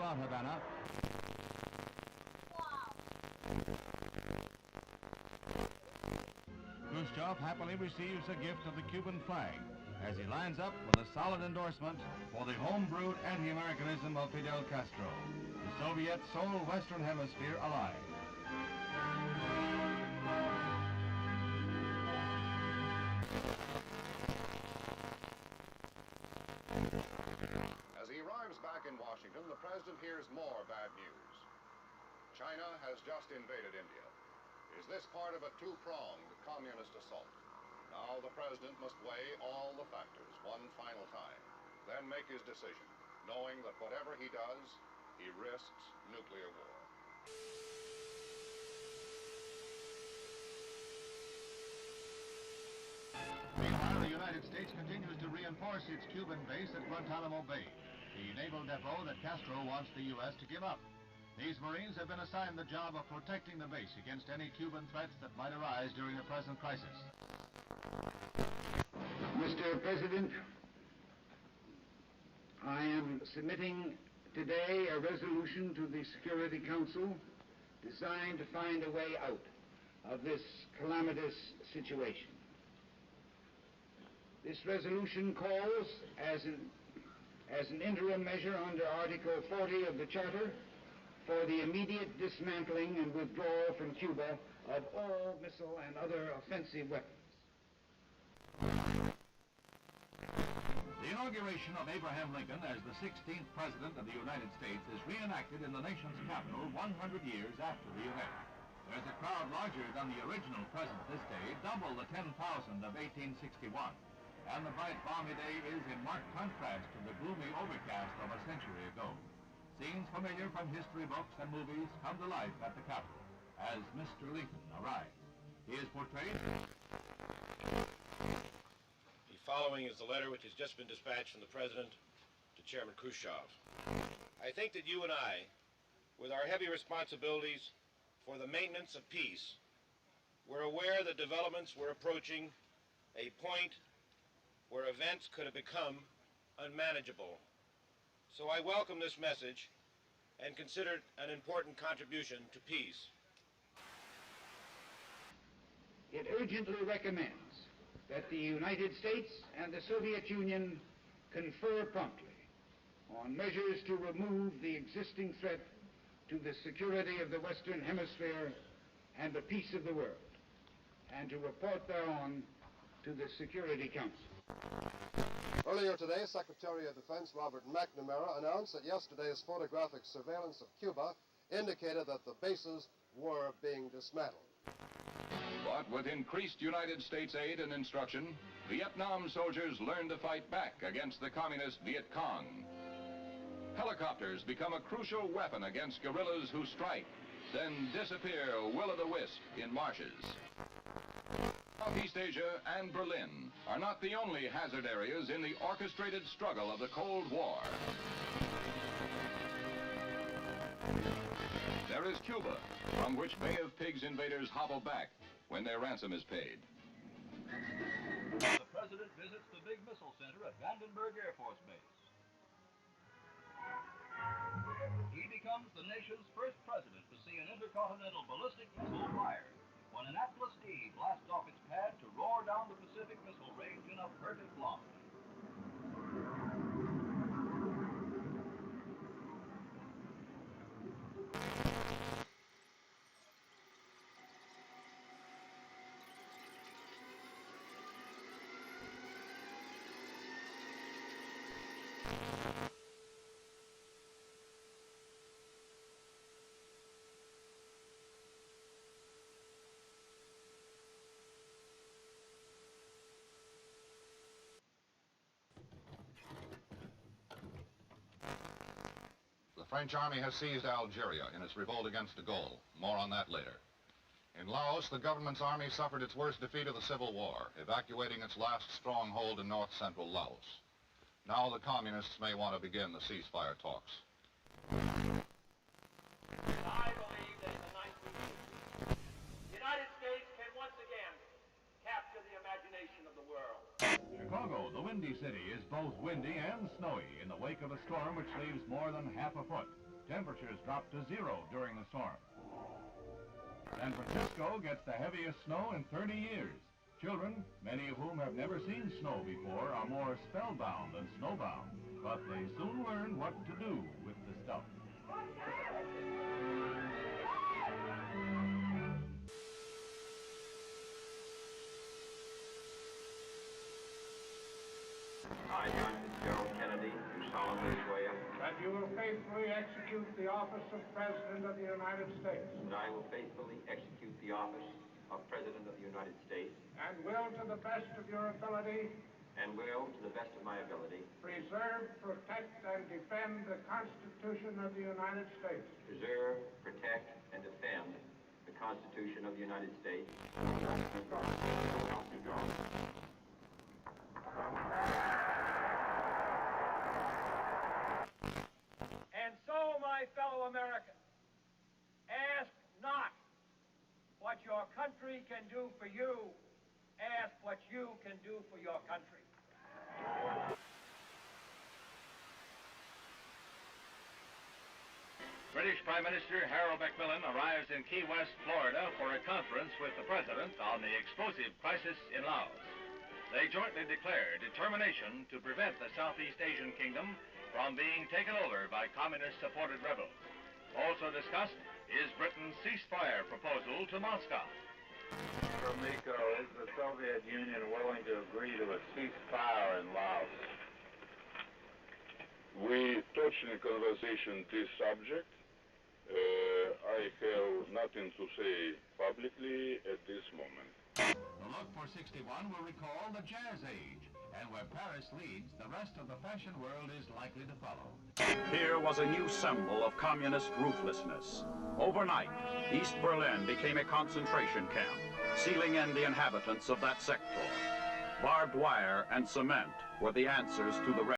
out, Havana. Khrushchev happily receives a gift of the Cuban flag as he lines up with a solid endorsement for the home-brewed anti-Americanism of Fidel Castro, the Soviet sole Western Hemisphere ally. As he arrives back in Washington, the president hears more bad news. China has just invaded India. Is this part of a two-pronged communist assault? Now the president must weigh all the factors one final time, then make his decision, knowing that whatever he does, he risks nuclear war. Meanwhile, the United States continues to reinforce its Cuban base at Guantanamo Bay, the naval depot that Castro wants the U.S. to give up. These Marines have been assigned the job of protecting the base against any Cuban threats that might arise during the present crisis. Mr. President, I am submitting today a resolution to the Security Council designed to find a way out of this calamitous situation. This resolution calls, as an interim measure under Article 40 of the Charter, for the immediate dismantling and withdrawal from Cuba of all missile and other offensive weapons. The inauguration of Abraham Lincoln as the 16th President of the United States is reenacted in the nation's capital 100 years after the event. There's a crowd larger than the original President this day, double the 10,000 of 1861. And the bright balmy day is in marked contrast to the gloomy overcast of a century ago. Scenes familiar from history books and movies come to life at the Capitol as Mr. Lincoln arrives. He is portrayed. The following is the letter which has just been dispatched from the President to Chairman Khrushchev. I think that you and I, with our heavy responsibilities for the maintenance of peace, were aware that developments were approaching a point where events could have become unmanageable. So I welcome this message and consider it an important contribution to peace. It urgently recommends that the United States and the Soviet Union confer promptly on measures to remove the existing threat to the security of the Western Hemisphere and the peace of the world, and to report thereon to the Security Council. Earlier today, Secretary of Defense Robert McNamara announced that yesterday's photographic surveillance of Cuba indicated that the bases were being dismantled. But with increased United States aid and instruction, Vietnam soldiers learned to fight back against the communist Viet Cong. Helicopters become a crucial weapon against guerrillas who strike, then disappear will-o'-the-wisp in marshes. Southeast Asia and Berlin are not the only hazard areas in the orchestrated struggle of the Cold War. There is Cuba, from which Bay of Pigs invaders hobble back when their ransom is paid. The President visits the big missile center at Vandenberg Air Force Base. He becomes the nation's first president to see an intercontinental ballistic missile fired when an Atlas D blasts off its pad to roar down the Pacific Missile Range in a perfect launch. The French army has seized Algeria in its revolt against de Gaulle. More on that later. In Laos, the government's army suffered its worst defeat of the Civil War, evacuating its last stronghold in north-central Laos. Now the communists may want to begin the ceasefire talks. I believe that in the 1960s, the United States can once again capture the imagination of the world. Chicago, the Windy City, is both windy and snowy in the wake of a storm which leaves more than half a foot. Temperatures drop to 0 during the storm. San Francisco gets the heaviest snow in 30 years. Children, many of whom have never seen snow before, are more spellbound than snowbound. But they soon learn what to do with the stuff. I, John Fitzgerald Kennedy, do solemnly swear that you will faithfully execute the office of President of the United States. that I will faithfully execute the office of President of the United States And will, to the best of your ability, and will, to the best of my ability, preserve, protect, and defend the Constitution of the United States. preserve, protect, and defend the Constitution of the United States. And so, my fellow Americans, ask not what your country can do for you, ask what you can do for your country. British Prime Minister Harold Macmillan arrives in Key West, Florida for a conference with the President on the explosive crisis in Laos. They jointly declare determination to prevent the Southeast Asian kingdom from being taken over by communist-supported rebels. Also discussed is Britain's ceasefire proposal to Moscow. Gromyko, is the Soviet Union willing to agree to a ceasefire in Laos? We touched in conversation this subject. I have nothing to say publicly at this moment. The look for 61 will recall the Jazz Age, and where Paris leads, the rest of the fashion world is likely to follow. Here was a new symbol of communist ruthlessness. Overnight, East Berlin became a concentration camp, sealing in the inhabitants of that sector. Barbed wire and cement were the answers to the